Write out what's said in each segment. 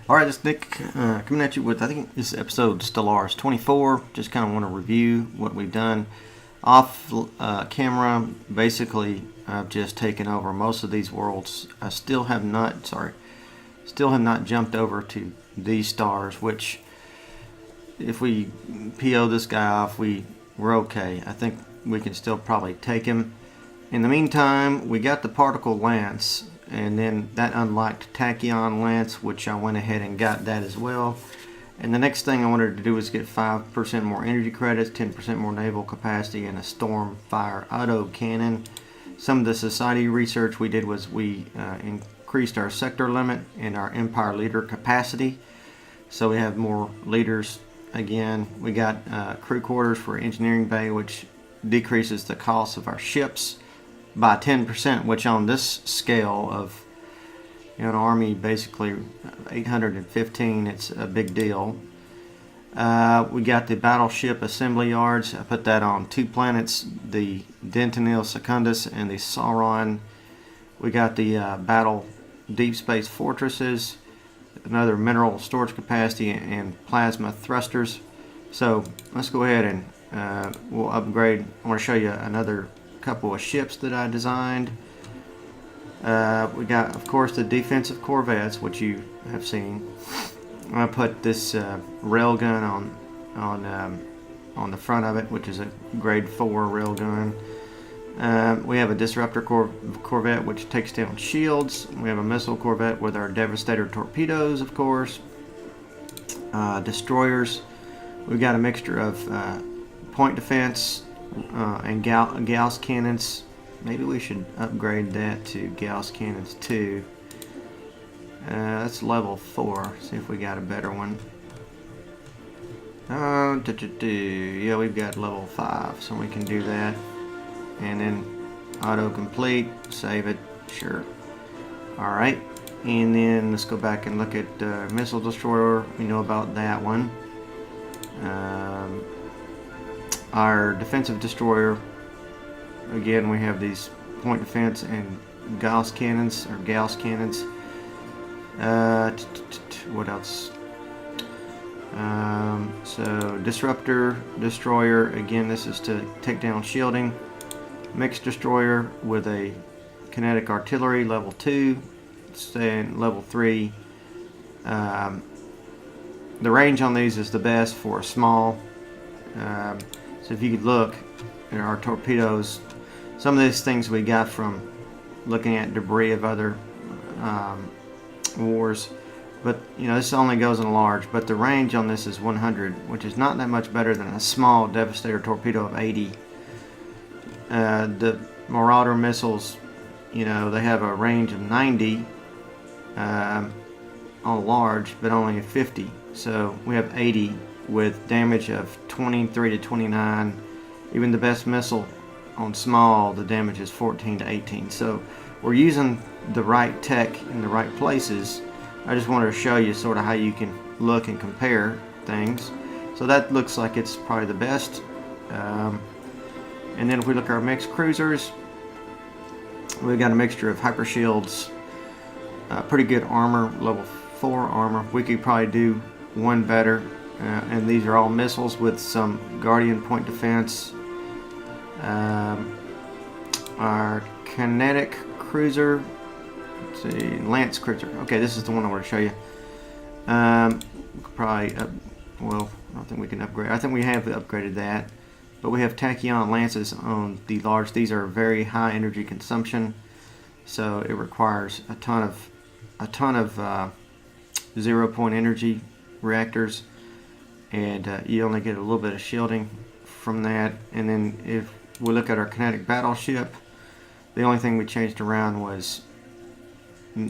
Alright, this is Nick coming at you with, I think this is episode Stellaris 24. Just kind of want to review what we've done off camera. Basically, I've just taken over most of these worlds. I still have not jumped over to these stars, which if we PO this guy off, we're okay. I think we can still probably take him. In the meantime, we got the particle lance, and then that unlocked tachyon lance, which I went ahead and got that as well. And the next thing I wanted to do was get 5% more energy credits, 10% more naval capacity, and a storm fire auto cannon. Some of the society research we did was we increased our sector limit and our empire leader capacity, so we have more leaders. Again, we got crew quarters for engineering bay, which decreases the cost of our ships by 10%, which on this scale of an army basically 815, it's a big deal. We got the battleship assembly yards. I put that on 2 planets, the Dentonil Secundus and the Sauron. We got the battle deep space fortresses, another mineral storage capacity, and plasma thrusters. So let's go ahead and we'll upgrade. I want to show you another couple of ships that I designed. We got, of course, the defensive corvettes, which you have seen. I put this railgun on the front of it, which is a grade 4 railgun. We have a disruptor corvette, which takes down shields. We have a missile corvette with our devastator torpedoes, of course. Destroyers. We've got a mixture of point defense and Gauss cannons. Maybe we should upgrade that to Gauss cannons too. That's level 4. See if we got a better one. Yeah, we've got level 5, so we can do that. And then auto complete, save it, sure. Alright, and then let's go back and look at missile destroyer. We know about that one. Our defensive destroyer, again, we have these point defense and Gauss cannons, or Gauss cannons. What else? So disruptor destroyer, again, this is to take down shielding. Mixed destroyer with a kinetic artillery, level 2, and level 3. The range on these is the best for a small. So if you could look at our torpedoes, some of these things we got from looking at debris of other wars, but this only goes in large, but the range on this is 100, which is not that much better than a small devastator torpedo of 80. The Marauder missiles, they have a range of 90 on large, but only 50. So we have 80 with damage of 23 to 29. Even the best missile on small, the damage is 14 to 18. So we're using the right tech in the right places. I just wanted to show you sort of how you can look and compare things. So that looks like it's probably the best. And then if we look at our mixed cruisers, we've got a mixture of hyper shields, pretty good armor, level 4 armor. We could probably do one better. And these are all missiles with some Guardian point defense. Our kinetic cruiser, let's see, Lance cruiser. Okay, this is the one I want to show you. We could probably, well, I don't think we can upgrade. I think we have upgraded that. But we have tachyon lances on the large. These are very high energy consumption, so it requires a ton of 0-point energy reactors, and you only get a little bit of shielding from that. And then if we look at our kinetic battleship, the only thing we changed around was,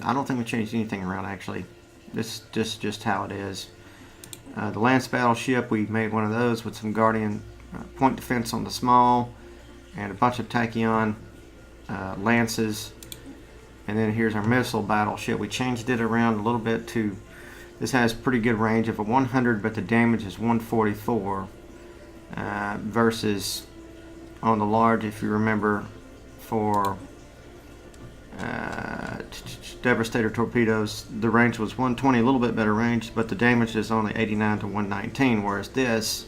I don't think we changed anything around actually. This is just how it is. The Lance battleship, we made one of those with some Guardian point defense on the small and a bunch of tachyon lances. And then here's our missile battleship. We changed it around a little bit to, this has pretty good range of a 100, but the damage is 144 versus on the large, if you remember, for Devastator torpedoes, the range was 120, a little bit better range, but the damage is only 89 to 119, whereas this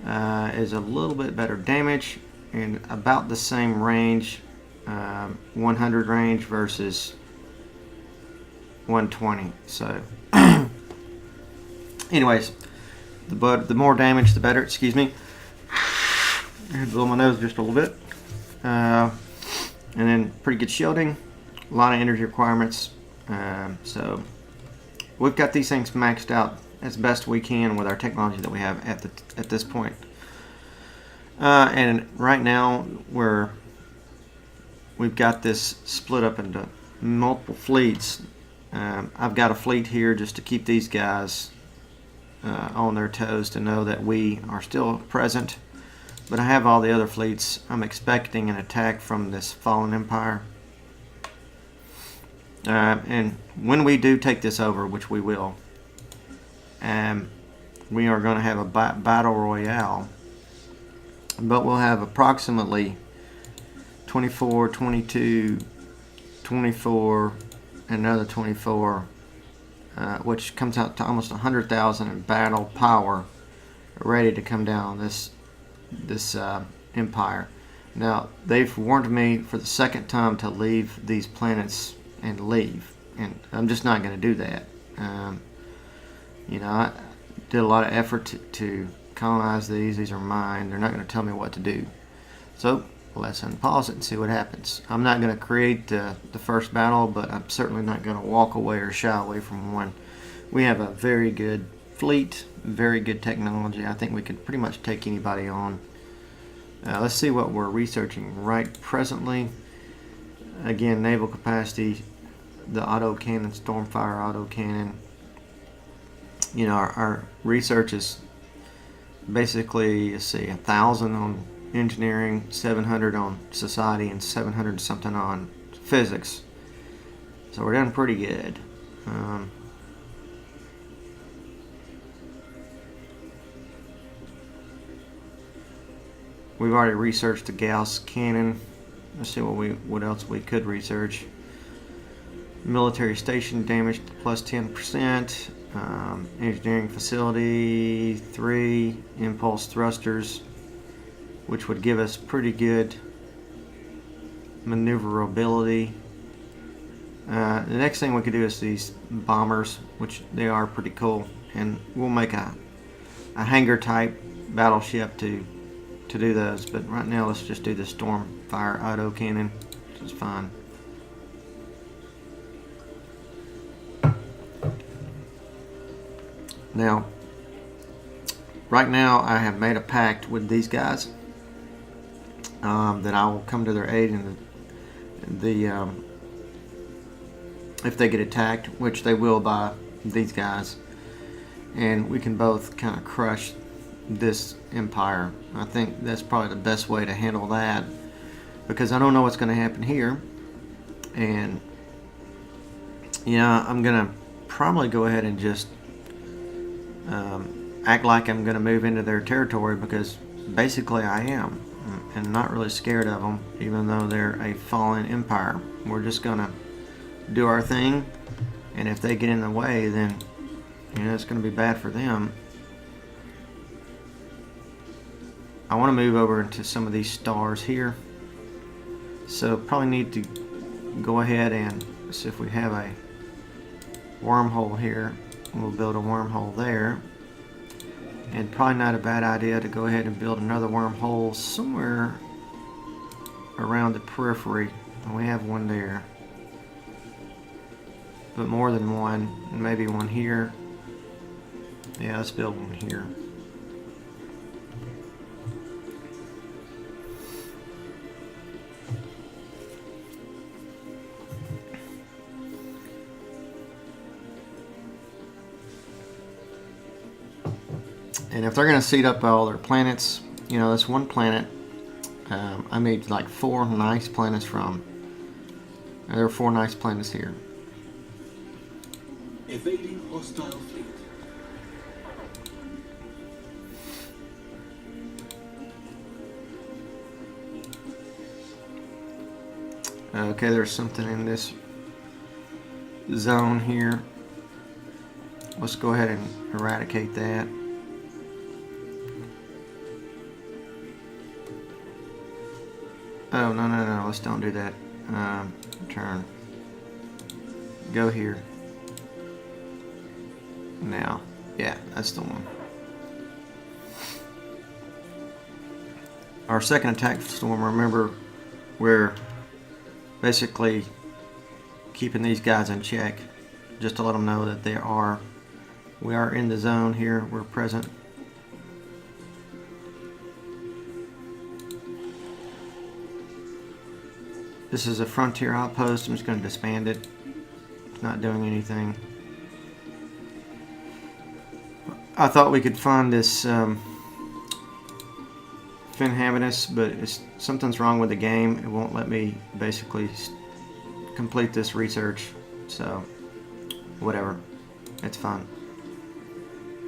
is a little bit better damage and about the same range, 100 range versus 120. So anyways, the more damage the better. Excuse me, I had to blow my nose just a little bit. And then pretty good shielding, a lot of energy requirements. So we've got these things maxed out as best we can with our technology that we have at this point. And right now we've got this split up into multiple fleets. I've got a fleet here just to keep these guys on their toes, to know that we are still present. But I have all the other fleets. I'm expecting an attack from this fallen empire. And when we do take this over, which we will, we are going to have a battle royale. But we'll have approximately 24, 22, 24, and another 24, which comes out to almost 100,000 in battle power, ready to come down this empire. Now they've warned me for the second time to leave these planets and leave, and I'm just not going to do that. You know, I did a lot of effort to colonize these. These are mine. They're not going to tell me what to do. So let's unpause it and see what happens. I'm not going to create the first battle, but I'm certainly not going to walk away or shy away from one. We have a very good fleet, very good technology. I think we could pretty much take anybody on. Let's see what we're researching right presently. Again, naval capacity, the autocannon, Stormfire autocannon. You know, our research is basically, let's see, 1,000 on engineering, 700 on society, and 700 something on physics. So we're doing pretty good. We've already researched the Gauss cannon. Let's see what else we could research. Military station damage plus 10%. Engineering facility 3. Impulse thrusters, which would give us pretty good maneuverability. The next thing we could do is these bombers, which they are pretty cool, and we'll make a hangar type battleship to do those. But right now let's just do the Stormfire autocannon, which is fine. Now, right now I have made a pact with these guys that I will come to their aid in if they get attacked, which they will by these guys, and we can both kind of crush this empire. I think that's probably the best way to handle that, because I don't know what's going to happen here, and yeah, I'm going to probably go ahead and just act like I'm going to move into their territory, because basically I am, and not really scared of them, even though they're a fallen empire. We're just going to do our thing, and if they get in the way, then you know it's going to be bad for them. I want to move over into some of these stars here, so probably need to go ahead and see if we have a wormhole here. We'll build a wormhole there, and probably not a bad idea to go ahead and build another wormhole somewhere around the periphery. We have one there, but more than one, maybe one here. Yeah, let's build one here. And if they're going to seed up all their planets, you know, this one planet, I made like 4 nice planets from. And there are 4 nice planets here. Evading hostile fleet. Okay, there's something in this zone here. Let's go ahead and eradicate that. Oh, no, let's don't do that. Turn. Go here. Now. Yeah, that's the one. Our second attack storm, remember, we're basically keeping these guys in check just to let them know that we are in the zone here. We're present. This is a frontier outpost. I'm just going to disband it. It's not doing anything. I thought we could find this Finhabitus, but something's wrong with the game. It won't let me basically complete this research. So, whatever. It's fine.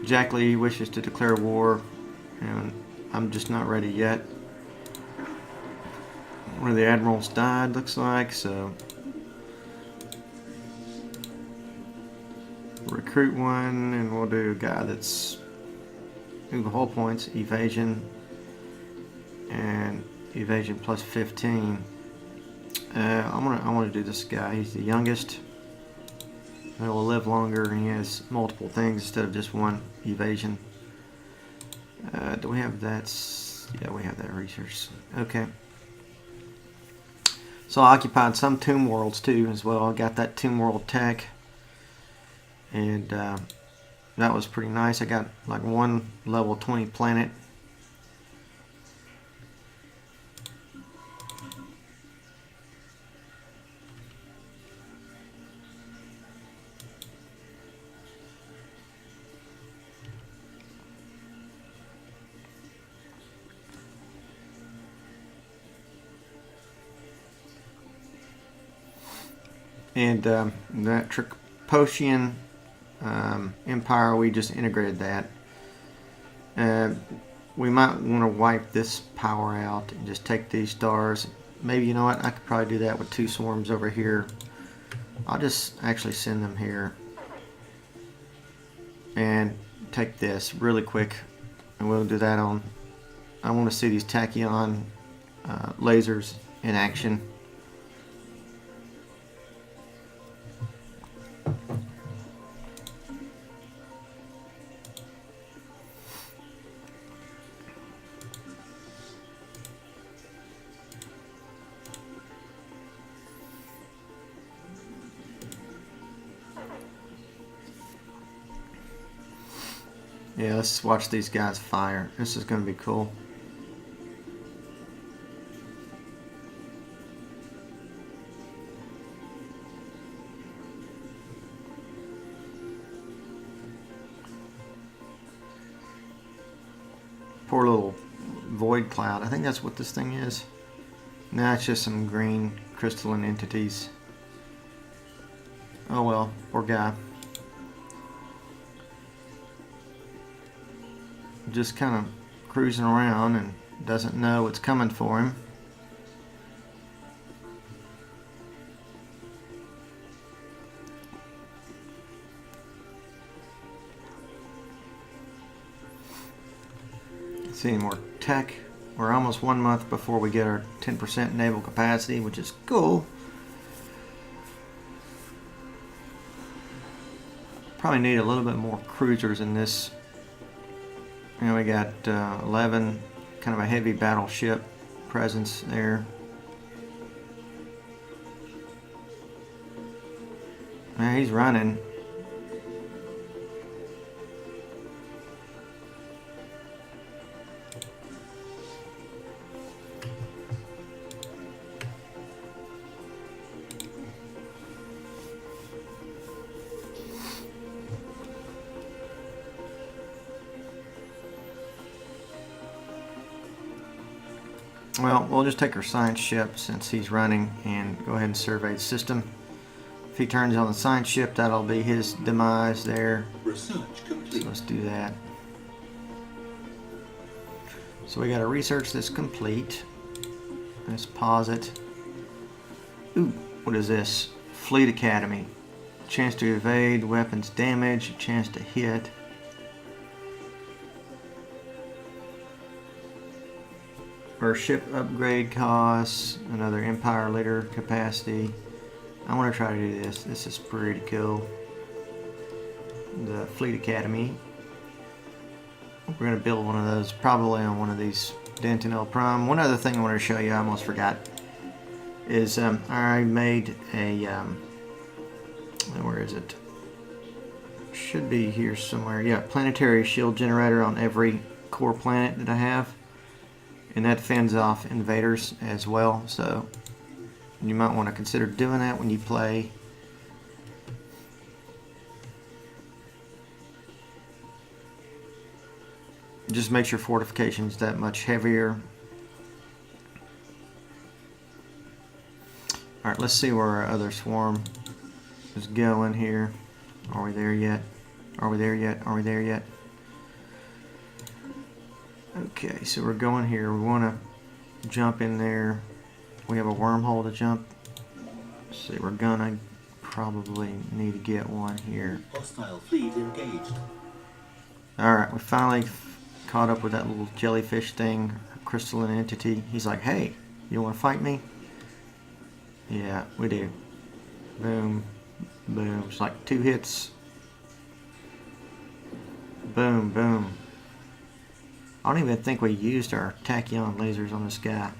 Jack Lee wishes to declare war, and I'm just not ready yet. One of the admirals died, looks like, so recruit one, and we'll do a guy that's the whole points, evasion, and evasion plus 15. I want to do this guy. He's the youngest. He will live longer, and he has multiple things instead of just one evasion. Do we have that? Yeah, we have that research. Okay. So I occupied some tomb worlds too as well. I got that tomb world tech, and that was pretty nice. I got like one level 20 planet. And that Tricotian Empire, we just integrated that. We might want to wipe this power out and just take these stars. Maybe, you know what, I could probably do that with 2 swarms over here. I'll just actually send them here. And take this really quick. And we'll do that on... I want to see these tachyon lasers in action. Yeah, let's watch these guys fire. This is going to be cool. Poor little void cloud. I think that's what this thing is. Nah, it's just some green crystalline entities. Oh well, poor guy. Just kind of cruising around and doesn't know what's coming for him. See any more tech. We're almost 1 month before we get our 10% naval capacity, which is cool. Probably need a little bit more cruisers in this. You know, we got 11, kind of a heavy battleship presence there. Now he's running. Well, we'll just take our science ship since he's running and go ahead and survey the system. If he turns on the science ship, that'll be his demise there. Research complete. So let's do that. So we got a research that's complete. Let's pause it. Ooh, what is this? Fleet Academy. Chance to evade, weapons damage, chance to hit. Or ship upgrade costs, another Empire leader capacity. I want to try to do this. This is pretty cool. The Fleet Academy. We're going to build one of those probably on one of these Dentonel Prime. One other thing I wanted to show you, I almost forgot, is I made a, where is it? Should be here somewhere. Yeah, planetary shield generator on every core planet that I have. And that fends off invaders as well. So you might want to consider doing that when you play. Just makes your fortifications that much heavier. Alright, let's see where our other swarm is going here. Are we there yet? Are we there yet? Are we there yet? Okay, so we're going here. We want to jump in there. We have a wormhole to jump. Let's see, we're gonna probably need to get one here. Hostile fleet engaged. Alright, we finally caught up with that little jellyfish thing, crystalline entity. He's like, hey, you want to fight me? Yeah, we do. Boom, boom. It's like 2 hits. Boom, boom. I don't even think we used our tachyon lasers on this guy.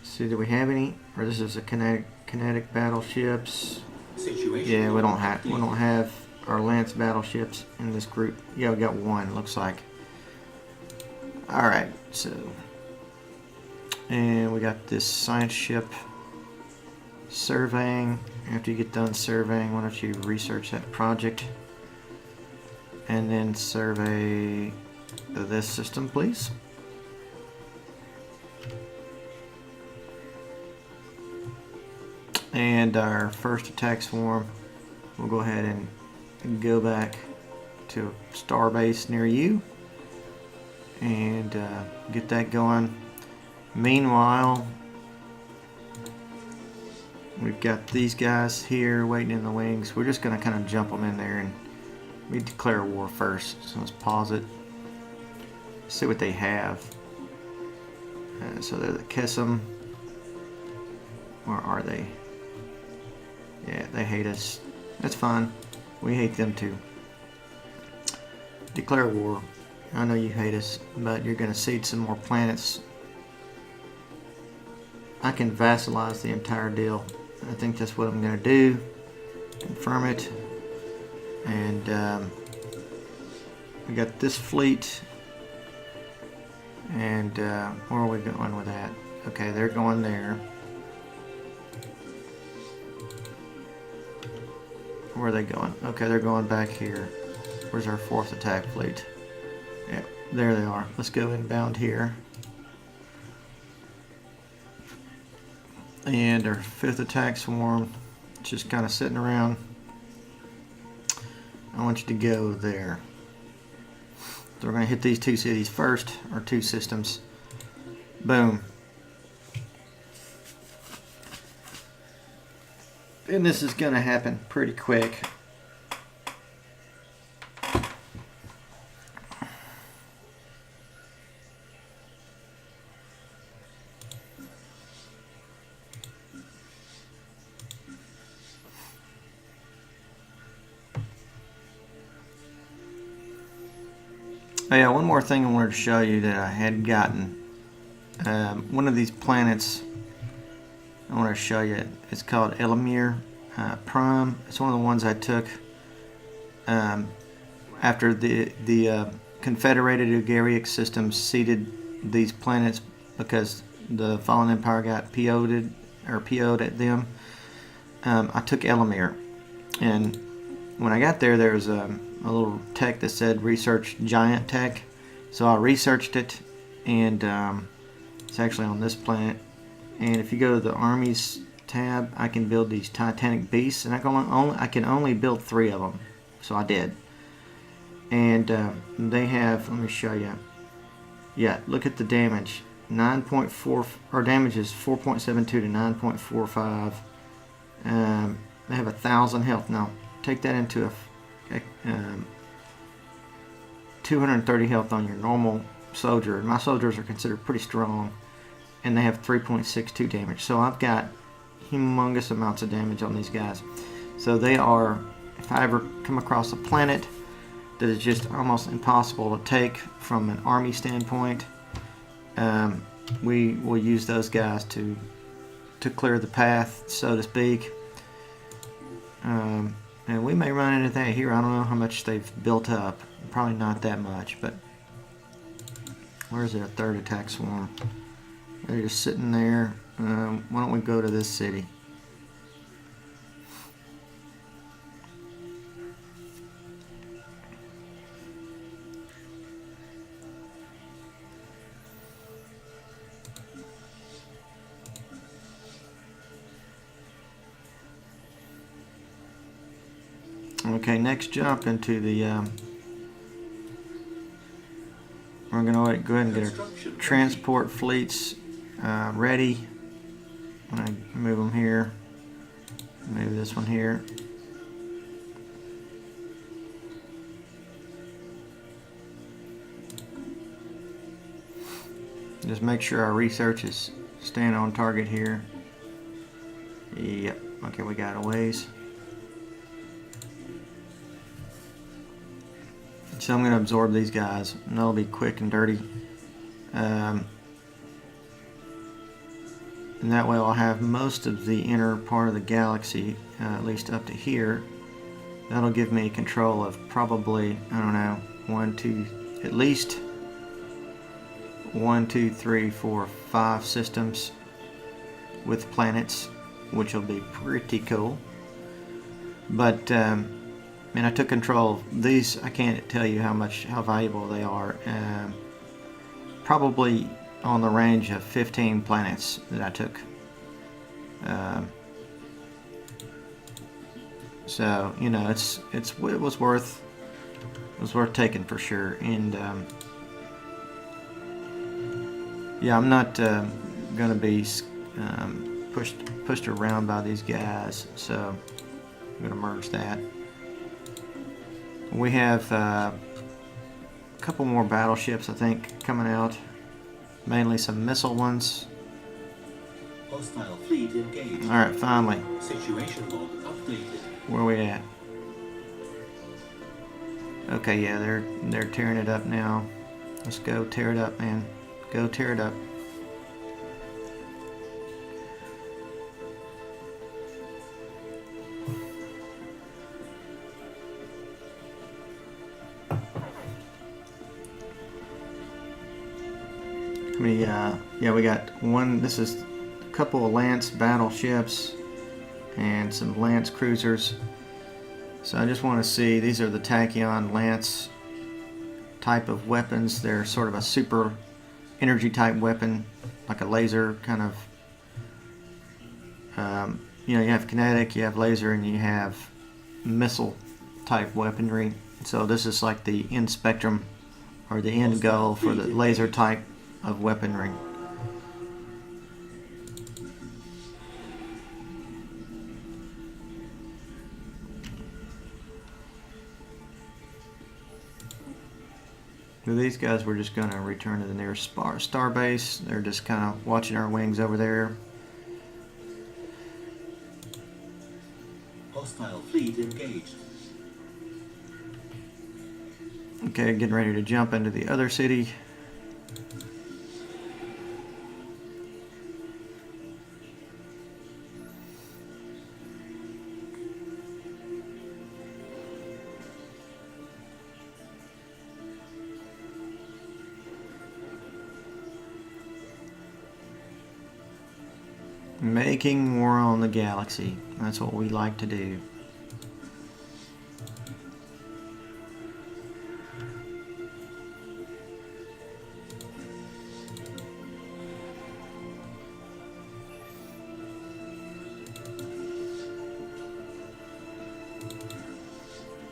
See, do we have any? Or this is a kinetic battleships. Situation. Yeah, we don't have our lance battleships in this group. Yeah, we got one. Looks like. All right, so and we got this science ship surveying. After you get done surveying, why don't you research that project and then survey this system, please. And our first attack swarm, we'll go ahead and go back to a star base near you and get that going. Meanwhile, we've got these guys here waiting in the wings. We're just going to kind of jump them in there, and we declare war first. So let's pause it. See what they have. So they're the Kissim. Or are they? Yeah, they hate us. That's fine. We hate them too. Declare war. I know you hate us, but you're going to cede some more planets. I can vassalize the entire deal. I think that's what I'm going to do. Confirm it. And we got this fleet. And where are we going with that? Okay, they're going there. Where are they going? Okay, they're going back here. Where's our 4th attack fleet? Yeah, there they are. Let's go inbound here. And our 5th attack swarm, just kind of sitting around. I want you to go there. So we're going to hit these 2 cities first, or 2 systems. Boom. And this is going to happen pretty quick. Oh yeah, one more thing I wanted to show you that I had gotten. One of these planets I want to show you. It's called Elamir Prime. It's one of the ones I took after the Confederated Ugaritic systems ceded these planets because the Fallen Empire got PO'd at them. I took Elamir, and when I got there, there was a little tech that said research giant tech. So I researched it, and it's actually on this planet. And if you go to the armies tab, I can build these titanic beasts, and I can only build 3 of them. So I did. And they have, let me show you. Yeah, look at the damage. 9.4, our damage is 4.72 to 9.45. They have 1,000 health. Now take that into 230 health on your normal soldier. My soldiers are considered pretty strong, and they have 3.62 damage. So I've got humongous amounts of damage on these guys. So they are, if I ever come across a planet that is just almost impossible to take from an army standpoint, we will use those guys to clear the path, so to speak. And we may run into that here. I don't know how much they've built up. Probably not that much, but where is it? A third attack swarm. They're just sitting there. Why don't we go to this city? Okay, next jump into the we're going to go ahead and get our transport fleets ready. I'm going to move them here. Move this one here. Just make sure our research is staying on target here. Yep. Okay, we got a ways. So I'm going to absorb these guys, and that'll be quick and dirty. And that way I'll have most of the inner part of the galaxy, at least up to here. That'll give me control of probably, I don't know, at least 1, 2, 3, 4, 5 systems with planets, which will be pretty cool. But and I took control of these. I can't tell you how valuable they are. Probably on the range of 15 planets that I took. So you know, it was worth taking for sure. And yeah, I'm not gonna be pushed around by these guys. So I'm gonna merge that. We have a couple more battleships, I think, coming out. Mainly some missile ones. Hostile fleet engaged. Alright, finally. Situation log updated. Where are we at? Okay, yeah, they're tearing it up now. Let's go tear it up, man. Go tear it up. Yeah, we got one. This is a couple of Lance battleships and some Lance cruisers. So I just want to see, these are the Tachyon Lance type of weapons. They're sort of a super energy type weapon, like a laser kind of. You know, you have kinetic, you have laser, and you have missile type weaponry. So this is like the end spectrum, or the end goal for the laser type of weaponry. So these guys, we're just going to return to the nearest star base. They're just kind of watching our wings over there. Hostile fleet engaged. Okay, getting ready to jump into the other city. Making war on the galaxy. That's what we like to do.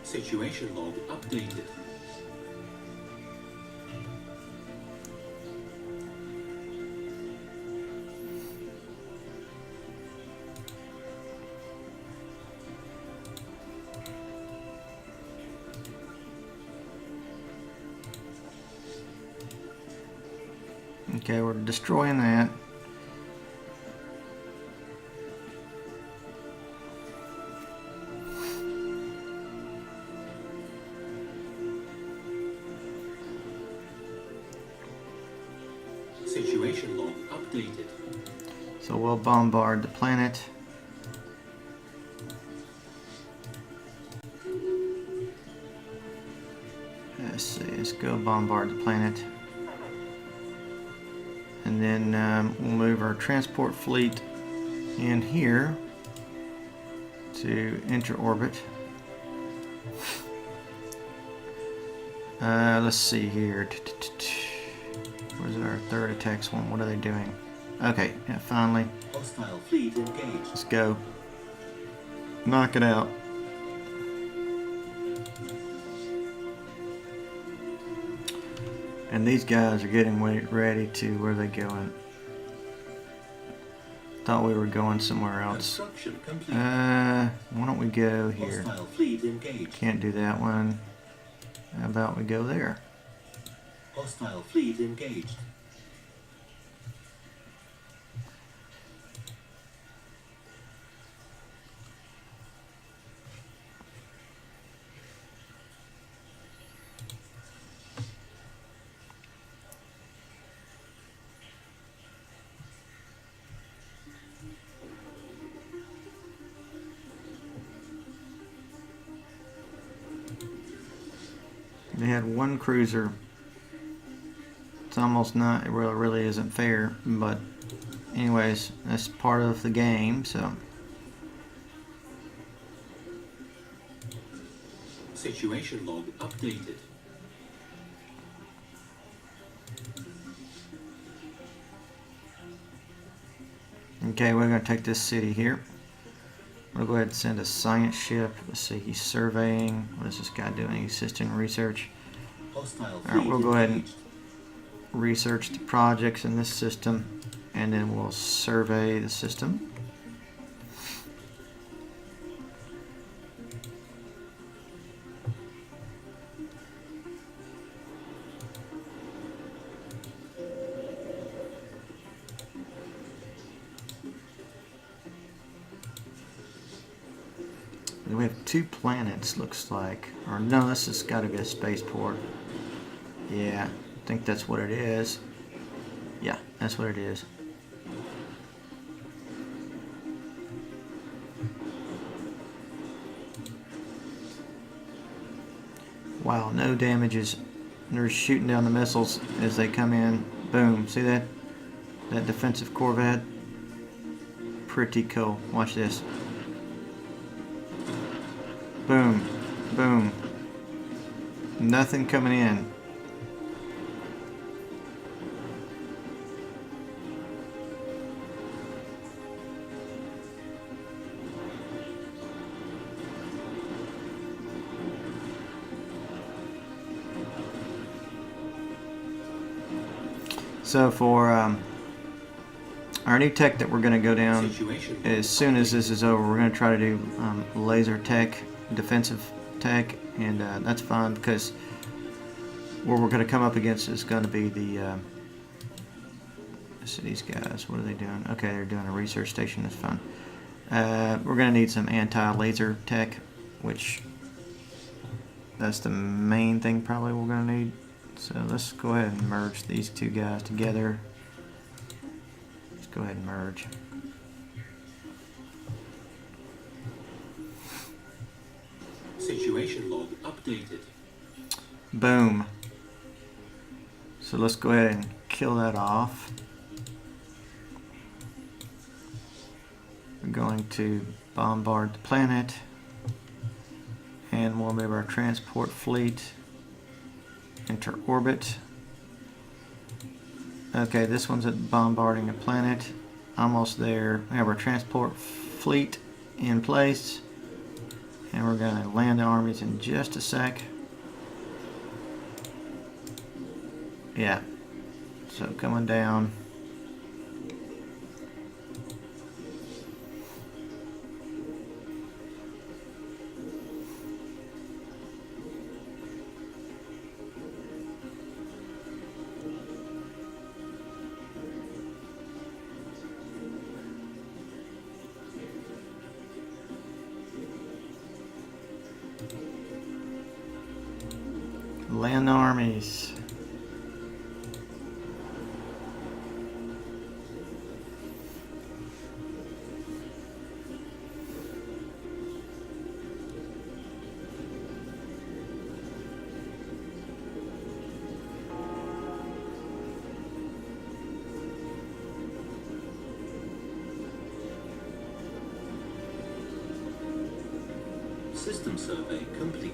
Situation log updated. Okay, we're destroying that. Situation log updated. So we'll bombard the planet. Let's see, let's go bombard the planet. And then we'll move our transport fleet in here to enter orbit. Let's see here. Where's our third attacks one? What are they doing? Okay, yeah, finally. Hostile fleet engaged. Let's go. Knock it out. And these guys are getting ready to, where are they going? Thought we were going somewhere else. Construction complete. Why don't we go here? Hostile fleet engaged. Can't do that one. How about we go there? Hostile fleet engaged. They had one cruiser. It's almost not, it really isn't fair, but anyways, that's part of the game, so. Situation log updated. Okay, we're going to take this city here. We'll go ahead and send a science ship. Let's see, he's surveying. What is this guy doing? He's assisting research. Hostile fleet Alright, we'll go ahead and engaged. research the projects in this system, and then we'll survey the system. We have 2 planets, looks like. Or no, this has got to be a spaceport. Yeah, I think that's what it is. Yeah, that's what it is. Wow, no damages. They're shooting down the missiles as they come in. Boom, see that? That defensive corvette? Pretty cool. Watch this. Boom, boom. Nothing coming in. So for our new tech that we're going to go down, Situation as soon as this is over, we're going to try to do laser tech, defensive tech, and that's fine because where we're going to come up against is going to be the let's see, these guys, what are they doing? Okay, they're doing a research station. That's fine. We're going to need some anti-laser tech, which that's the main thing probably we're going to need. So let's go ahead and merge these 2 guys together. Let's go ahead and merge. Situation log updated. Boom. So let's go ahead and kill that off. We're going to bombard the planet, and we'll move our transport fleet into orbit. Okay, this one's at bombarding a planet. Almost there. We have our transport fleet in place, and we're going to land the armies in just a sec. Yeah, so coming down. Land armies. System survey complete.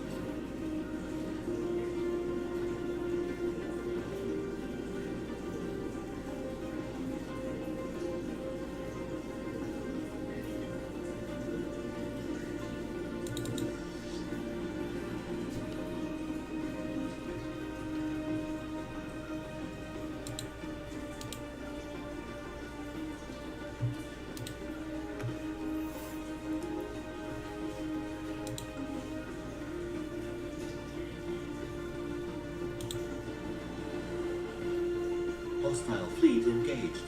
Hostile fleet engaged.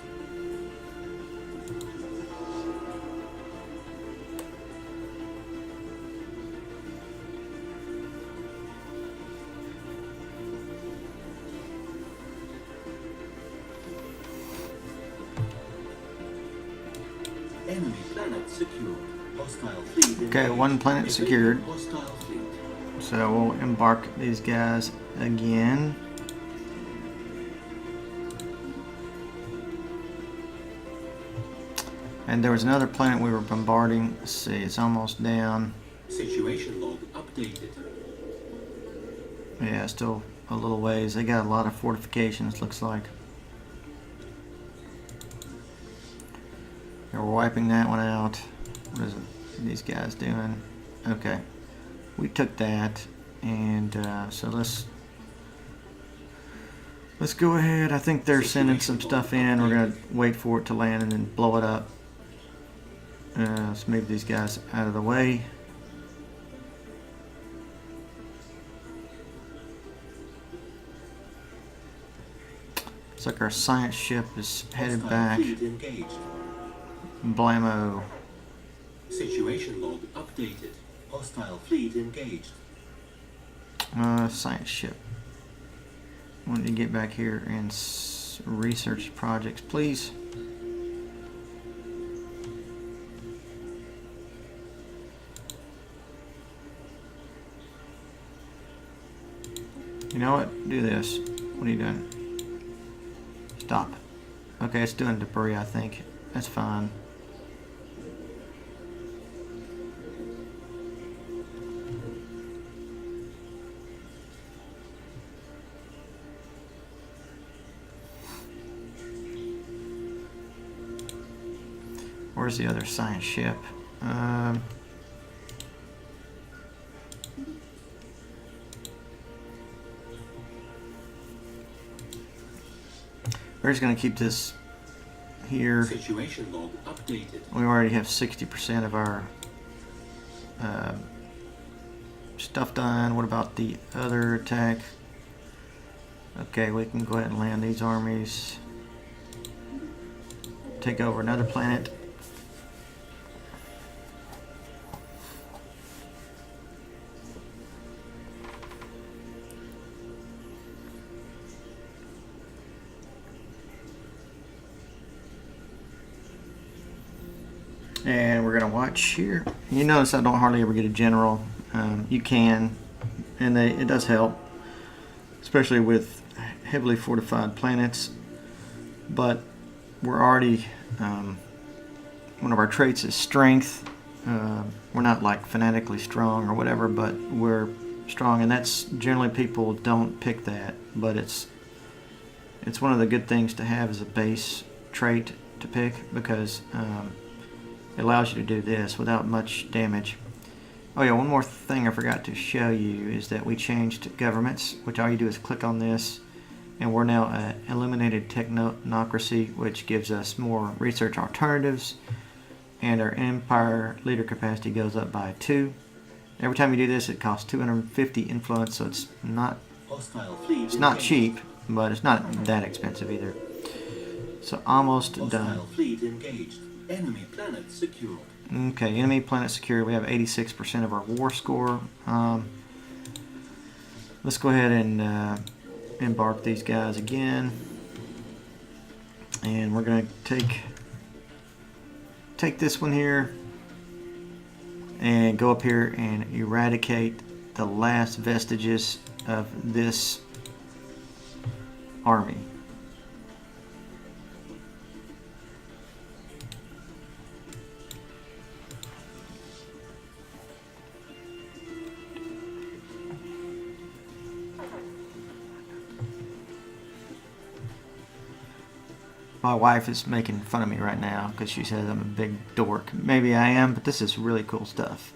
Enemy planet secured. Hostile fleet engaged. Okay, one planet secured. Hostile fleet. So we'll embark these guys again. And there was another planet we were bombarding. Let's see, it's almost down. Situation log updated. Yeah, still a little ways. They got a lot of fortifications, looks like. We're wiping that one out. What is these guys doing? Okay, we took that, and so let's go ahead. I think they're sending some stuff in. We're gonna wait for it to land and then blow it up. Let's move these guys out of the way. Looks like our science ship is headed back. Fleet engaged. Blammo. Situation log updated. Hostile fleet engaged. Science ship. Want to get back here and research projects, please. You know what? Do this. What are you doing? Stop. Okay, it's doing debris, I think. That's fine. Where's the other science ship? We're just going to keep this here. Situation log updated. We already have 60% of our stuff done. What about the other attack? Okay, we can go ahead and land these armies. Take over another planet. And we're going to watch here. You notice I don't hardly ever get a general. You can, and it does help, especially with heavily fortified planets. But we're already, one of our traits is strength. We're not like fanatically strong or whatever, but we're strong, and that's generally people don't pick that. But it's one of the good things to have as a base trait to pick, because it allows you to do this without much damage. Oh yeah, one more thing I forgot to show you is that we changed governments, which all you do is click on this, and we're now eliminated technocracy, which gives us more research alternatives, and our empire leader capacity goes up by 2. Every time you do this, it costs 250 influence, so it's not cheap, but it's not that expensive either. So almost done. Hostile fleet engaged. Enemy planet secured. Okay, enemy planet secured. We have 86% of our war score. let's go ahead and embark these guys again. And we're going to take this one here and go up here and eradicate the last vestiges of this army. My wife is making fun of me right now because she says I'm a big dork. Maybe I am, but this is really cool stuff.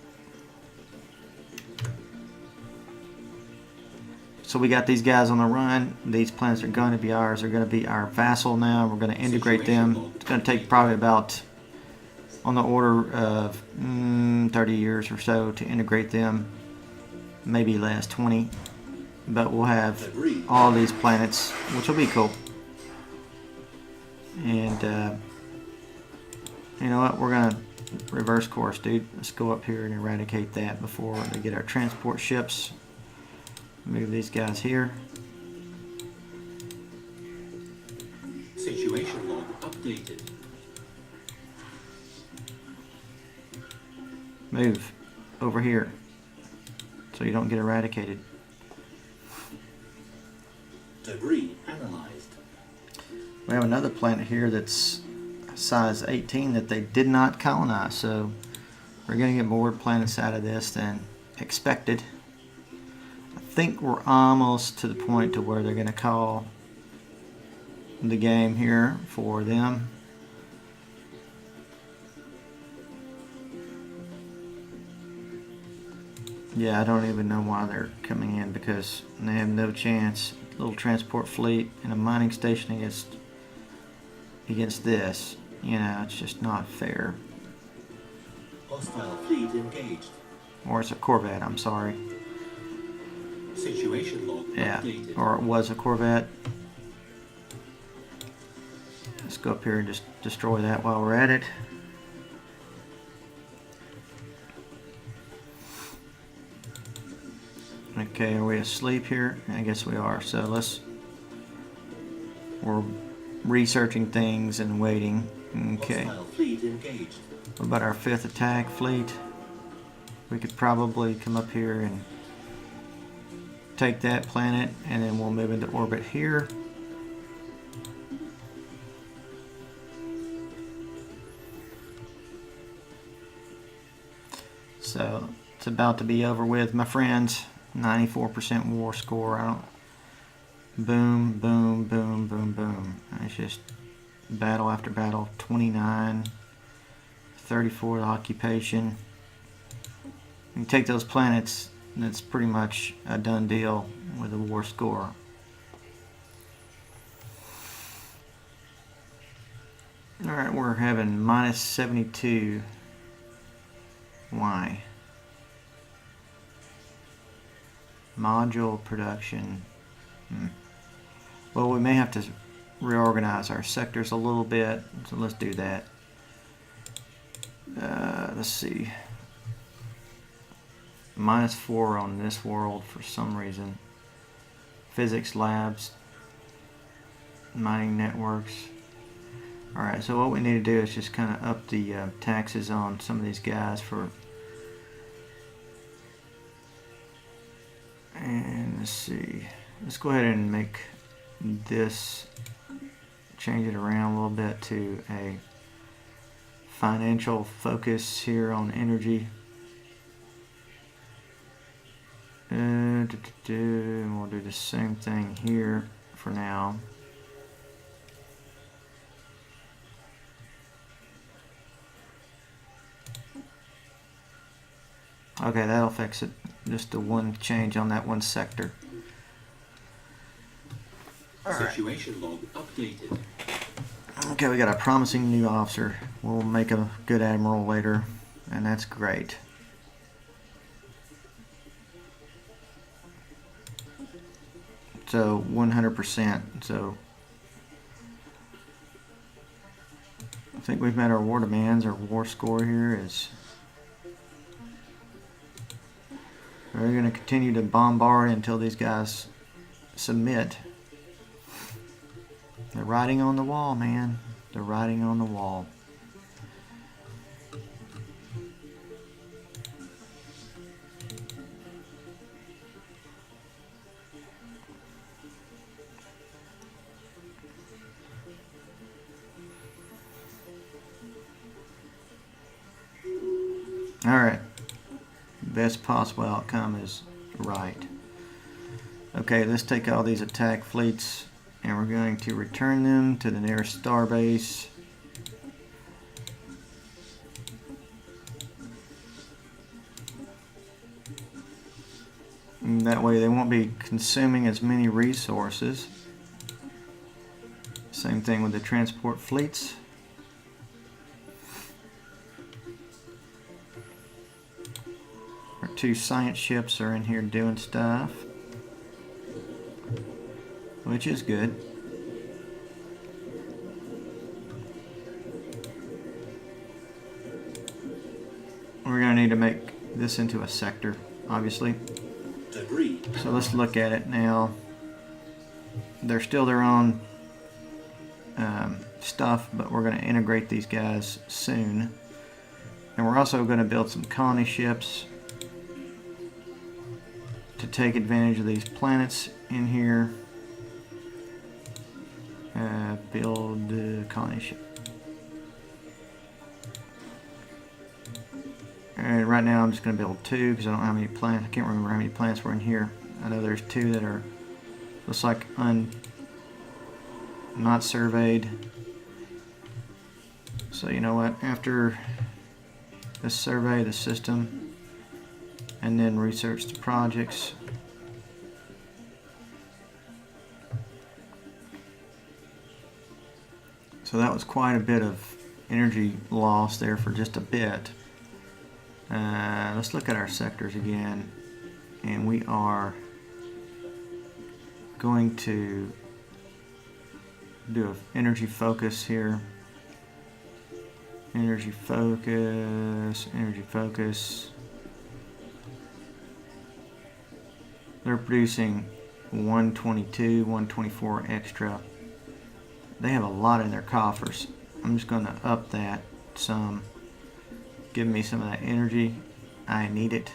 So we got these guys on the run. These planets are going to be ours. They're going to be our vassal now. We're going to integrate them. It's going to take probably about on the order of 30 years or so to integrate them. Maybe less, 20. But we'll have all these planets, which will be cool. And you know what, we're gonna reverse course, dude. Let's go up here and eradicate that before they get our transport ships. Move these guys here. Situation log updated. Move over here so you don't get eradicated. Debris analyzed. We have another planet here that's size 18 that they did not colonize, so we're going to get more planets out of this than expected. I think we're almost to the point to where they're going to call the game here for them. Yeah, I don't even know why they're coming in, because they have no chance. Little transport fleet and a mining station against this, you know, it's just not fair. Hostile fleet engaged. Or it's a Corvette, I'm sorry. Situation log updated. Or it was a Corvette. Let's go up here and just destroy that while we're at it. Okay, are we asleep here? I guess we are. So we're researching things and waiting. Okay. Hostile fleet engaged. What about our 5th attack fleet? We could probably come up here and take that planet, and then we'll move into orbit here. So it's about to be over with, my friends. 94% war score. Boom, boom, boom, boom, boom. It's just battle after battle. 29, 34 occupation. You take those planets, that's pretty much a done deal with a war score. Alright, we're having minus 72. Why? Module production. Well, we may have to reorganize our sectors a little bit, so let's do that. Let's see. -4 on this world for some reason. Physics labs, mining networks. Alright, so what we need to do is just kind of up the taxes on some of these guys for. And let's see, let's go ahead and make this, change it around a little bit to a financial focus here on energy. And we'll do the same thing here for now. Okay, that'll fix it. Just the one change on that one sector. Situation log updated. Okay, we got a promising new officer. We'll make a good admiral later, and that's great. So 100%. So I think we've met our war demands. Our war score here is We're going to continue to bombard until these guys submit. They're writing on the wall, man. They're writing on the wall. Alright. Best possible outcome is right. Okay, let's take all these attack fleets and we're going to return them to the nearest starbase. And that way they won't be consuming as many resources. Same thing with the transport fleets. Our 2 science ships are in here doing stuff, which is good. We're going to need to make this into a sector, obviously. Agreed. So let's look at it now. They're still their own stuff, but we're going to integrate these guys soon. And we're also going to build some colony ships to take advantage of these planets in here. Build the colony ship. And right now I'm just going to build 2 because I don't know how many planets. I can't remember how many planets were in here. I know there's 2 that are looks like not surveyed. So you know what? After let's survey the system and then research the projects. So that was quite a bit of energy loss there for just a bit. Let's look at our sectors again, and we are going to do an energy focus here. Energy focus, energy focus. They're producing 122, 124 extra. They have a lot in their coffers. I'm just going to up that some. Give me some of that energy. I need it.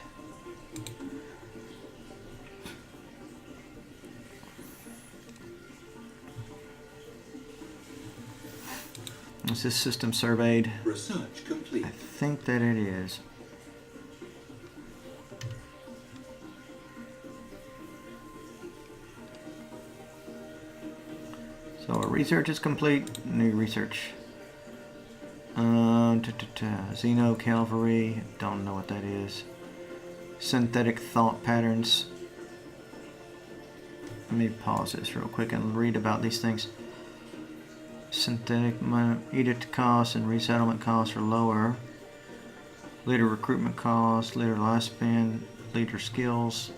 Is this system surveyed? Research complete. I think that it is. So our research is complete. New research. Xeno Cavalry. Don't know what that is. Synthetic thought patterns. Let me pause this real quick and read about these things. Synthetic edict costs and resettlement costs are lower. Leader recruitment costs, leader lifespan, leader skills.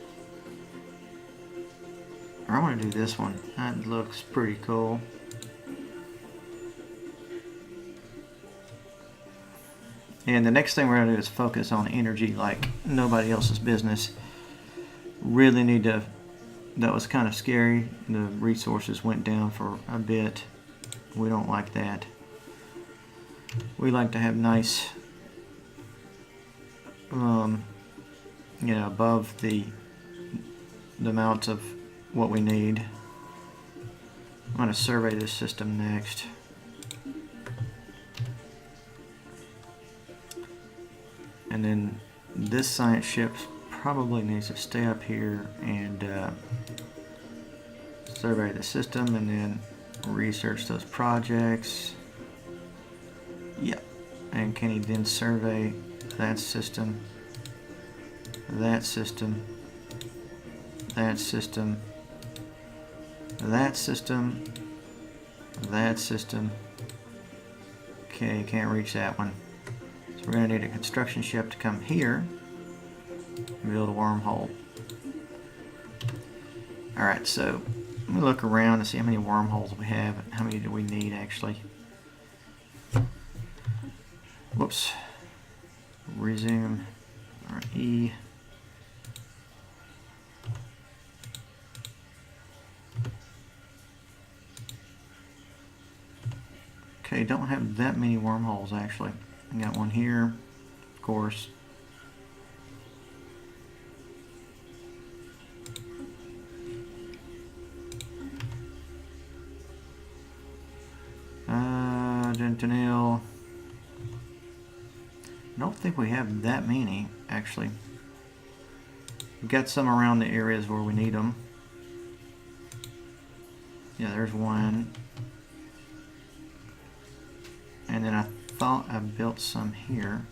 I want to do this one. That looks pretty cool. And the next thing we're going to do is focus on energy like nobody else's business. Really need to, that was kind of scary. The resources went down for a bit. We don't like that. We like to have nice, above the amounts of what we need. I'm going to survey this system next. And then this science ship probably needs to stay up here and survey the system and then research those projects. Yep. And can he then survey that system, that system, that system, that system, that system. Okay, can't reach that one. So we're going to need a construction ship to come here and build a wormhole. Alright, so let me look around and see how many wormholes we have. How many do we need actually? Whoops. Resume. Alright, E. don't have that many wormholes actually. I got one here, of course. Gentinel. I don't think we have that many actually. We've got some around the areas where we need them. Yeah, there's one. And then I thought I built some here.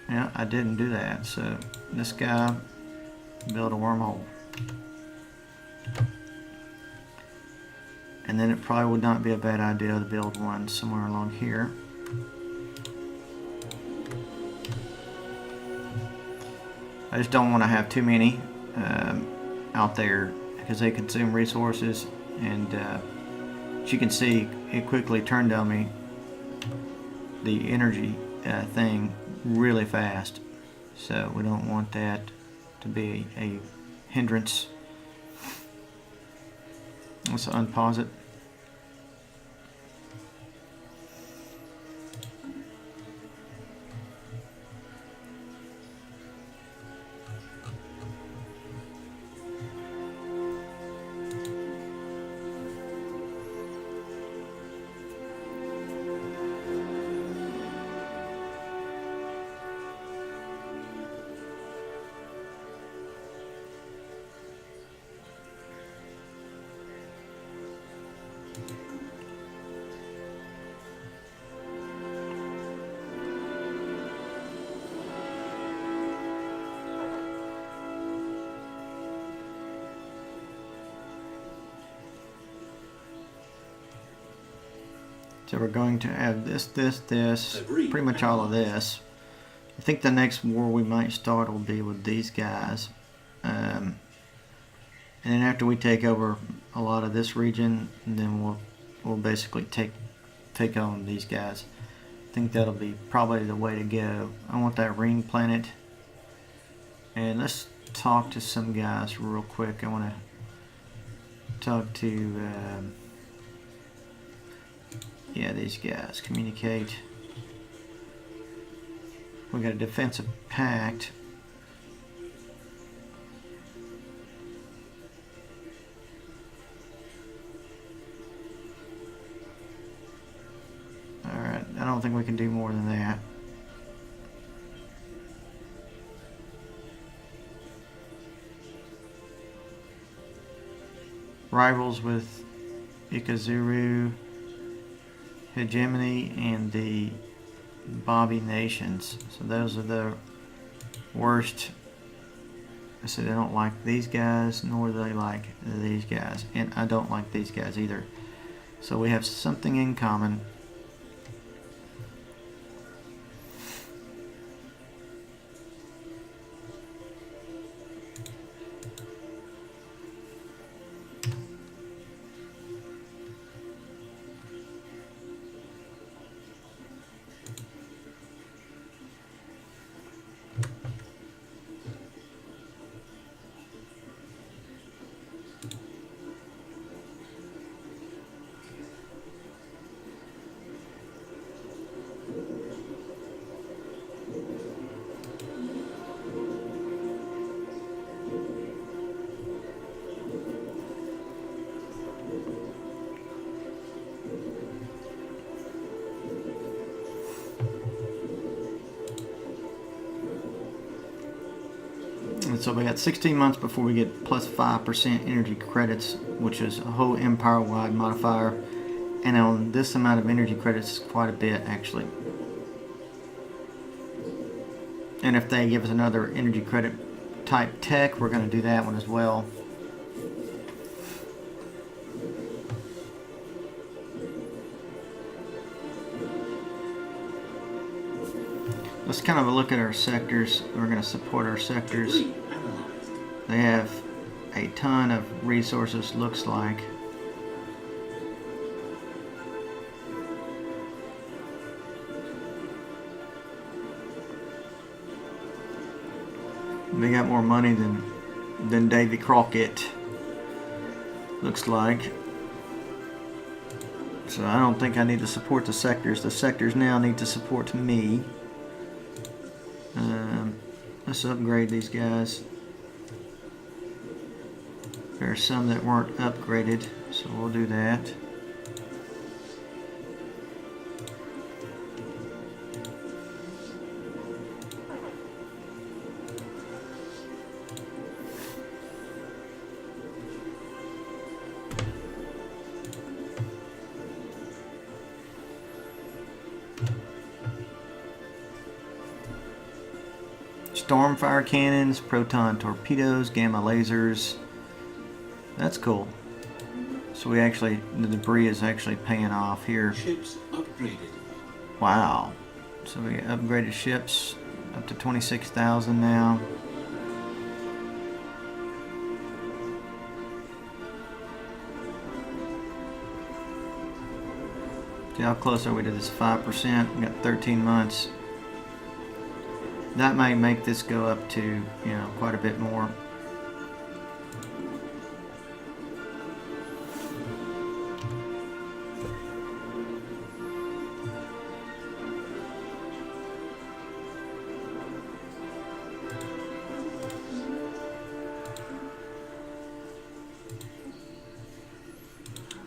Yeah, I didn't do that. So this guy built a wormhole. And then it probably would not be a bad idea to build one somewhere along here. I just don't want to have too many out there because they consume resources, and as you can see, it quickly turned on me the energy thing really fast. So we don't want that to be a hindrance. Let's unpause it. So we're going to have this, Agreed. pretty much all of this. I think the next war we might start will be with these guys. And then after we take over a lot of this region, then we'll basically take on these guys. I think that'll be probably the way to go. I want that ring planet. And let's talk to some guys real quick. I want to talk to yeah, these guys. Communicate. We got a defensive pact. Alright, I don't think we can do more than that. Rivals with Ikazuru, Hegemony, and the Bobby Nations. So those are the worst. So they don't like these guys, nor do they like these guys. And I don't like these guys either. So we have something in common. And so we got 16 months before we get plus 5% energy credits, which is a whole empire-wide modifier. And on this amount of energy credits, quite a bit actually. And if they give us another energy credit type tech, we're going to do that one as well. Let's kind of look at our sectors. We're going to support our sectors. Agreed. Analyzed. They have a ton of resources, looks like. They got more money than Davy Crockett, looks like. So I don't think I need to support the sectors. The sectors now need to support me. Let's upgrade these guys. There are some that weren't upgraded, so we'll do that. Stormfire cannons, proton torpedoes, gamma lasers. That's cool. So we actually, the debris is actually paying off here. Ships upgraded. Wow. So we upgraded ships up to 26,000 now. See how close are we to this 5%? We got 13 months. That might make this go up to, you know, quite a bit more.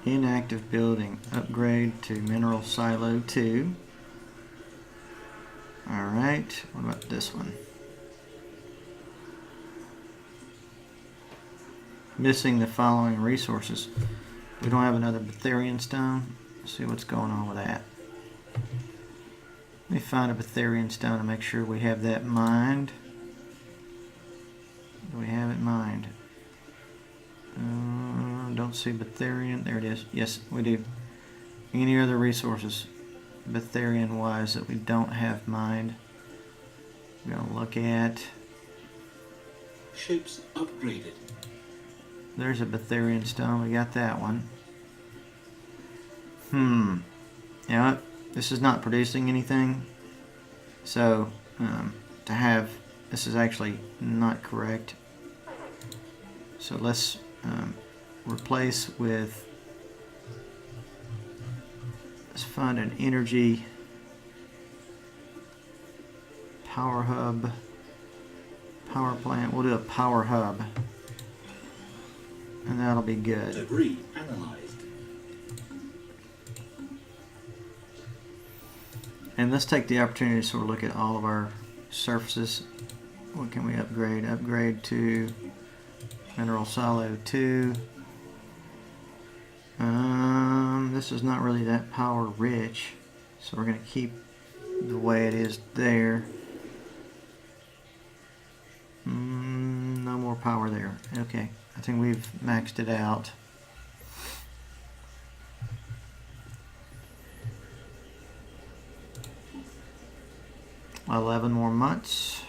Inactive building. Upgrade to mineral silo 2. Alright, what about this one? Missing the following resources. We don't have another Betharian stone. Let's see what's going on with that. Let me find a Betharian stone and make sure we have that mined. Do we have it mined? Don't see Betharian. There it is. Yes, we do. Any other resources Betharian wise that we don't have mined? We're going to look at. Ships upgraded. There's a Betharian stone. We got that one. You know what? This is not producing anything. So, to have, this is actually not correct. So let's replace with, let's find an energy power hub, power plant. We'll do a power hub, and that'll be good. Debris analyzed. And let's take the opportunity to sort of look at all of our surfaces. What can we upgrade? Upgrade to mineral silo 2. This is not really that power rich, so we're going to keep the way it is there. No more power there. Okay, I think we've maxed it out. $11 more months.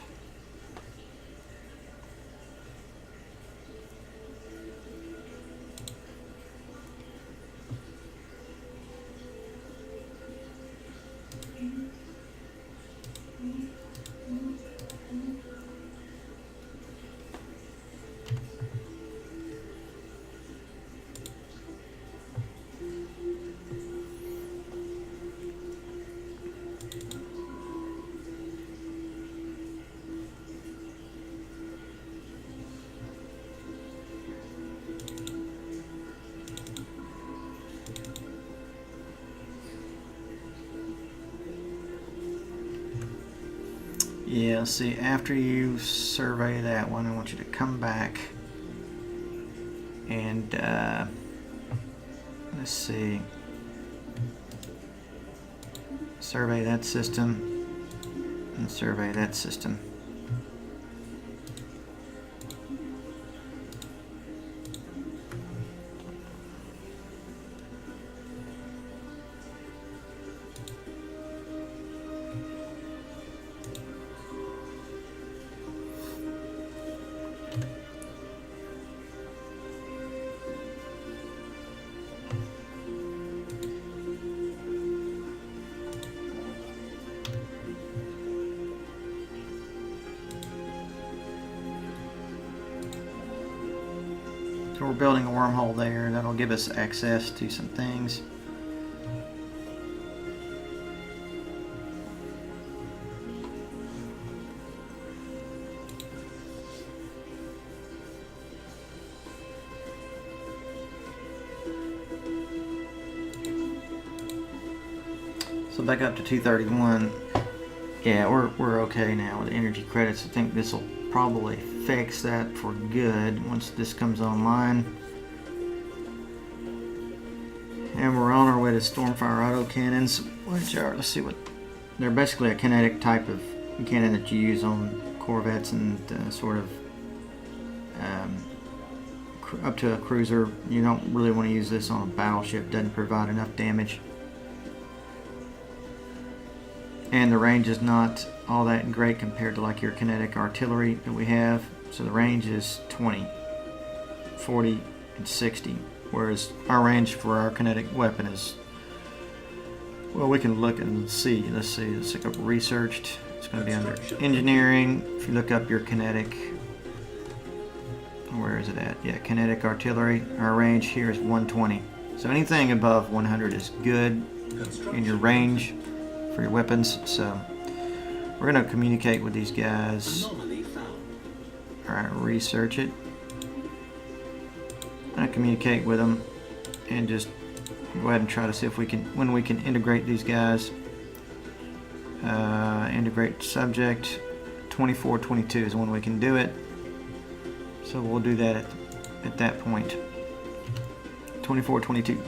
Yeah, see, after you survey that one, I want you to come back and let's see, survey that system and survey that system. So we're building a wormhole there. That'll give us access to some things. So back up to 231. Yeah, we're okay now with energy credits. I think this will probably fix that for good once this comes online. And we're on our way to Stormfire autocannons, which are, let's see what, they're basically a kinetic type of cannon that you use on corvettes and sort of up to a cruiser. You don't really want to use this on a battleship, doesn't provide enough damage. And the range is not all that great compared to like your kinetic artillery that we have. So the range is 20, 40, and 60. Whereas our range for our kinetic weapon is, well, we can look and see. Let's see, let's look up researched. It's going to be under engineering. If you look up your kinetic, where is it at? Yeah, kinetic artillery. Our range here is 120. So anything above 100 is good in your range for your weapons. So we're going to communicate with these guys. Alright, research it. I communicate with them and just go ahead and try to see if we can, when we can integrate these guys. Integrate subject 2422 is when we can do it. So we'll do that at that point. 2422.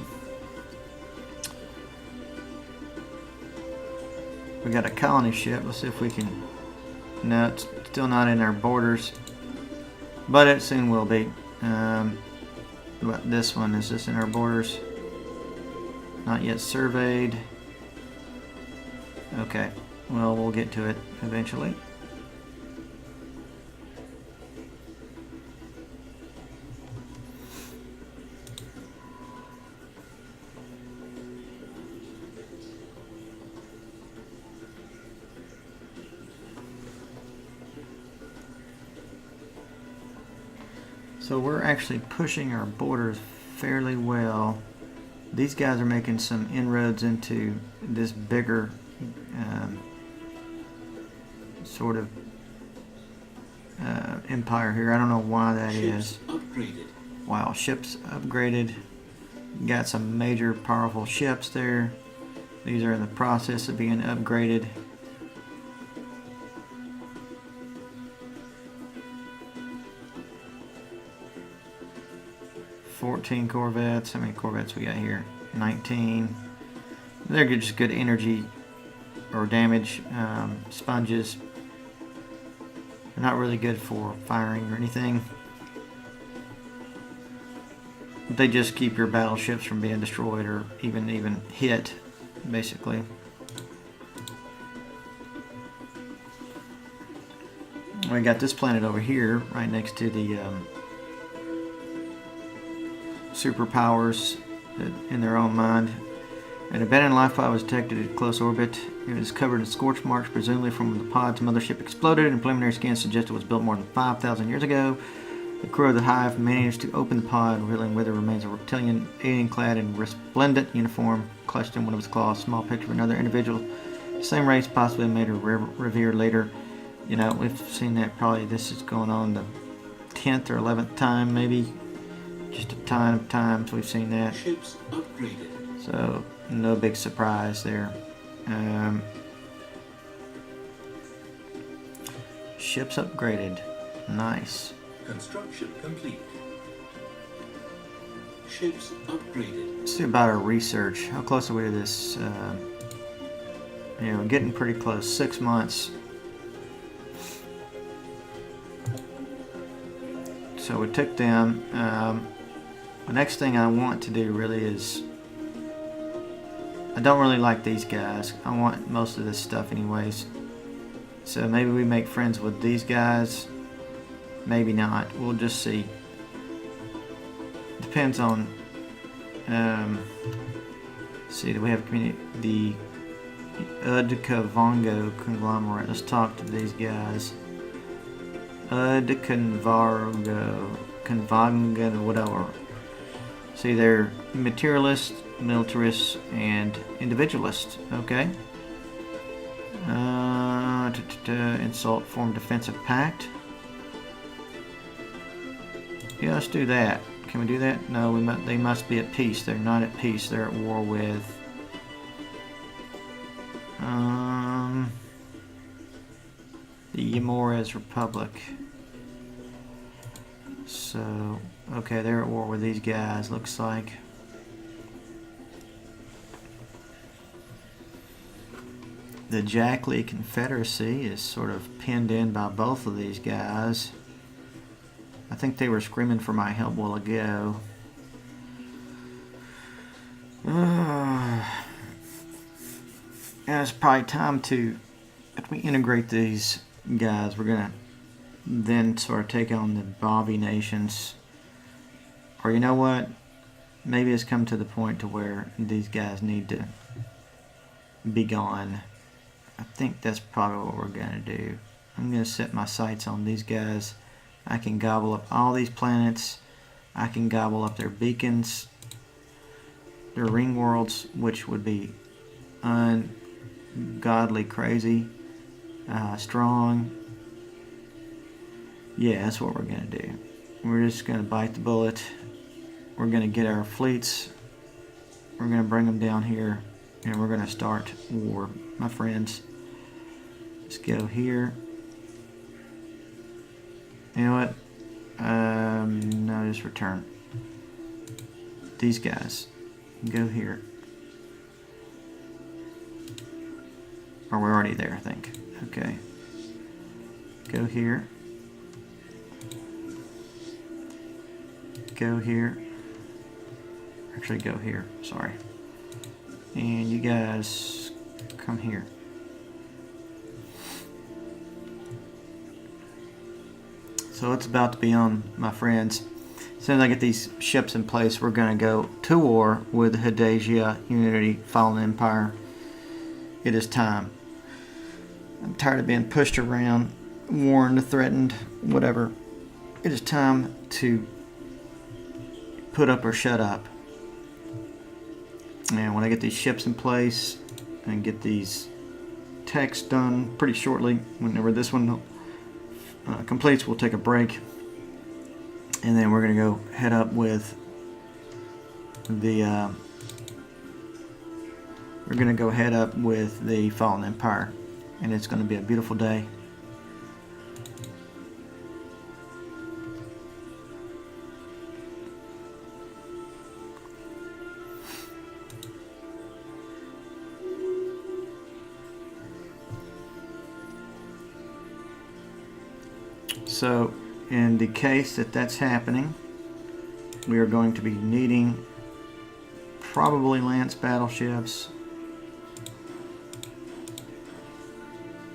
We got a colony ship. Let's see if we can. No, it's still not in our borders, but it soon will be. What about this one? Is this in our borders? Not yet surveyed. Okay, well, we'll get to it eventually. So we're actually pushing our borders fairly well. These guys are making some inroads into this bigger sort of empire here. I don't know why that is. Upgraded. Wow, ships upgraded. Got some major powerful ships there. These are in the process of being upgraded. $14 corvettes. How many corvettes we got here? 19. They're just good energy or damage sponges. They're not really good for firing or anything. They just keep your battleships from being destroyed or even hit, basically. We got this planet over here, right next to the superpowers in their own mind. An abandoned life pod was detected at close orbit. It was covered in scorch marks, presumably from the pod's mothership exploded, and preliminary scans suggest it was built more than 5,000 years ago. The crew of the Hive managed to open the pod, revealing with the remains of a reptilian alien clad in resplendent uniform, clutched in one of his claws, a small picture of another individual. The same race possibly made her revered later. You know, we've seen that probably. This is going on the 10th or 11th time, maybe. Just a ton of times we've seen that. Ships upgraded. So, no big surprise there. Ships upgraded. Nice. Construction complete. Ships upgraded. Let's see about our research. How close are we to this? Getting pretty close. 6 months. So we took them. The next thing I want to do really is, I don't really like these guys. I want most of this stuff anyways. So maybe we make friends with these guys. Maybe not. We'll just see. Depends on. See, do we have community? The Udkavango conglomerate. Let's talk to these guys. Convanga, whatever. See, they're materialist, militarist, and individualist. Okay. Insult, form defensive pact. Yeah, let's do that. Can we do that? No, they must be at peace. They're not at peace. They're at war with The Yamores Republic. So, okay, they're at war with these guys, looks like. The Jackley Confederacy is sort of pinned in by both of these guys. I think they were screaming for my help a while ago. And it's probably time to, after we integrate these guys, we're gonna then sort of take on the Bobby nations. Or you know what? Maybe it's come to the point to where these guys need to be gone. I think that's probably what we're gonna do. I'm gonna set my sights on these guys. I can gobble up all these planets. I can gobble up their beacons, their ring worlds, which would be ungodly crazy, strong. Yeah, that's what we're gonna do. We're just gonna bite the bullet. We're gonna get our fleets. We're gonna bring them down here, and we're gonna start war, my friends. Let's go here. You know what? No, just return. These guys. Go here. Or we're already there, I think. Okay. Go here. Go here. Actually, go here. Sorry. And you guys come here. So it's about to be on, my friends. As soon as I get these ships in place, we're going to go to war with Hydasia, Unity, Fallen Empire. It is time. I'm tired of being pushed around, warned, threatened, whatever. It is time to put up or shut up. And when I get these ships in place and get these techs done pretty shortly, whenever this one completes, we'll take a break, and then we're gonna go head up with the Fallen Empire, and it's gonna be a beautiful day. So, in the case that that's happening, we are going to be needing probably Lance battleships,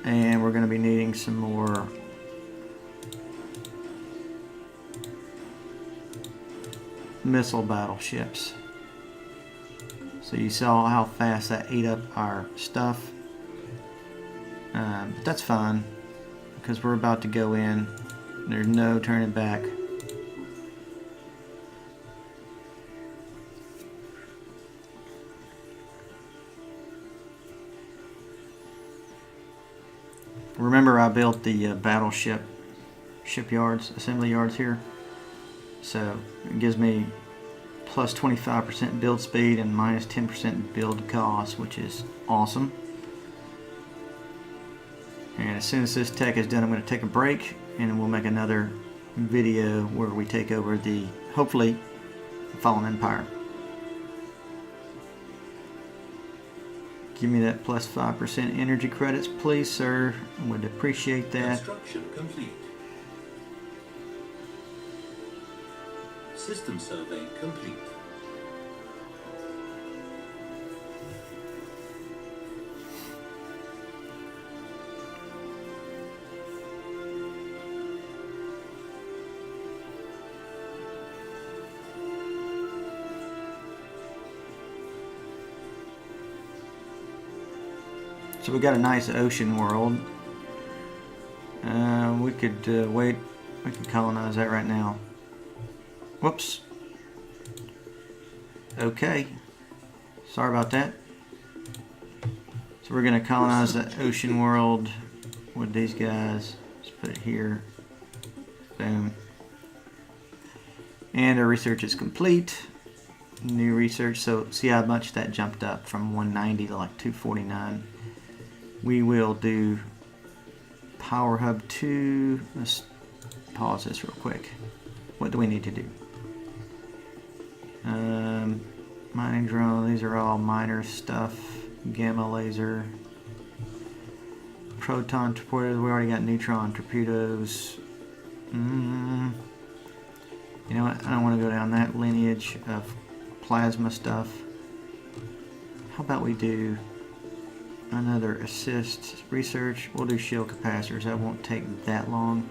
and we're going to be needing some more missile battleships. So you saw how fast that ate up our stuff, but that's fine because we're about to go in. There's no turning back. Remember, I built the battleship shipyards, assembly yards here. So it gives me plus 25% build speed and minus 10% build cost, which is awesome. And as soon as this tech is done, I'm going to take a break, and then we'll make another video where we take over the, hopefully, Fallen Empire. Give me that plus 5% energy credits, please, sir. I would appreciate that. Construction complete. System survey complete. So we got a nice ocean world. We could wait. We can colonize that right now. Whoops. Okay. Sorry about that. So we're going to colonize the ocean world with these guys. Let's put it here. Boom. And our research is complete. New research. So see how much that jumped up from 190 to like 249. we will do Power Hub 2. Let's pause this real quick. What do we need to do? Mining drone, these are all miner stuff. Gamma laser. Proton torpedoes, we already got neutron torpedoes. You know what, I don't want to go down that lineage of plasma stuff. How about we do another assist research? We'll do shield capacitors, that won't take that long.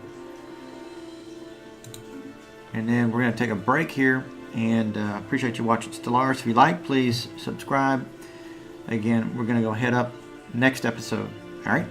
And then we're going to take a break here, and appreciate you watching Stellaris. If you like, please subscribe. Again, we're going to go head up next episode. All right.